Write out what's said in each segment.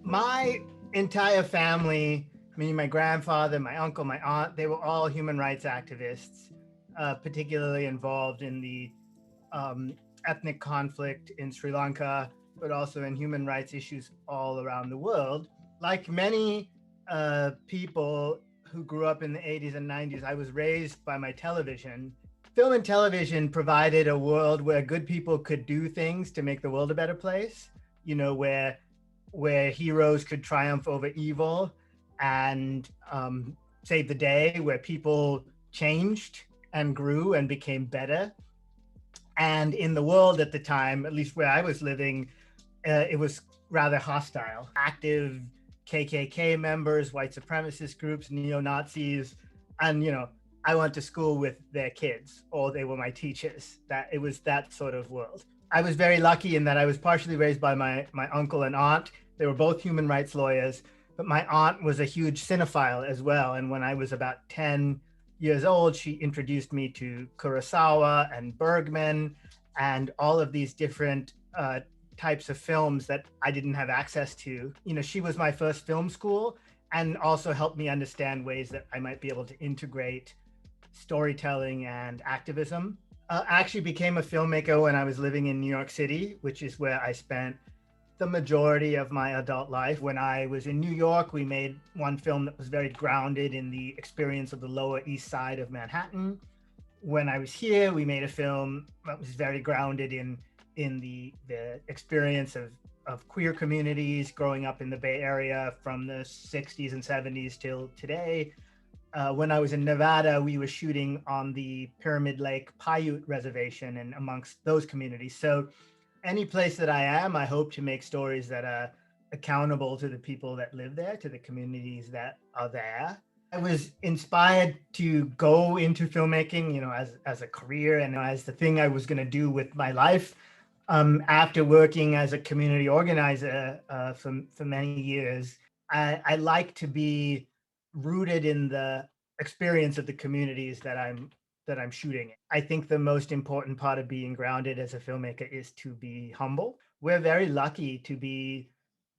My entire family, meaning my grandfather, my uncle, my aunt, they were all human rights activists, particularly involved in the um, ethnic conflict in Sri Lanka, but also in human rights issues all around the world. Like many people who grew up in the 80s and 90s, I was raised by my television. Film and television provided a world where good people could do things to make the world a better place, where heroes could triumph over evil and save the day, where people changed and grew and became better. And in the world at the time, at least where I was living, it was rather hostile. Active KKK members, white supremacist groups, neo-Nazis, and I went to school with their kids, or they were my teachers. That it was that sort of world. I was very lucky in that I was partially raised by my uncle and aunt. They were both human rights lawyers, but my aunt was a huge cinephile as well. And when I was about 10 years old, she introduced me to Kurosawa and Bergman and all of these different types of films that I didn't have access to. She was my first film school and also helped me understand ways that I might be able to integrate storytelling and activism. I actually became a filmmaker when I was living in New York City, which is where I spent the majority of my adult life. When I was in New York, we made one film that was very grounded in the experience of the Lower East Side of Manhattan. When I was here, we made a film that was very grounded in the experience of queer communities growing up in the Bay Area from the 60s and 70s till today. When I was in Nevada, we were shooting on the Pyramid Lake Paiute Reservation and amongst those communities. So any place that I am, I hope to make stories that are accountable to the people that live there, to the communities that are there. I was inspired to go into filmmaking, as a career and as the thing I was going to do with my life. After working as a community organizer for many years, I like to be rooted in the experience of the communities that I'm shooting. I think the most important part of being grounded as a filmmaker is to be humble. We're very lucky to be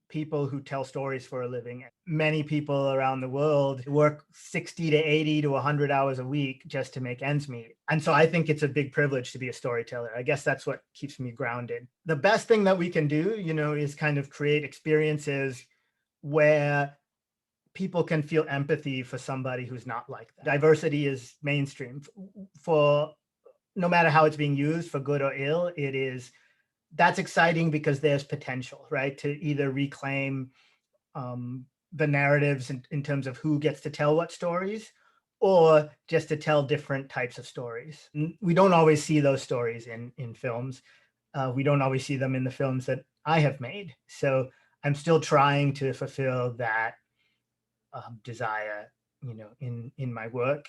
people who tell stories for a living. Many people around the world work 60 to 80 to 100 hours a week just to make ends meet. And so I think it's a big privilege to be a storyteller. I guess that's what keeps me grounded. The best thing that we can do, is kind of create experiences where people can feel empathy for somebody who's not like that. Diversity is mainstream for no matter how it's being used for good or ill. That's exciting because there's potential, right? To either reclaim the narratives in terms of who gets to tell what stories, or just to tell different types of stories. We don't always see those stories in films. We don't always see them in the films that I have made. So I'm still trying to fulfill that desire, in my work.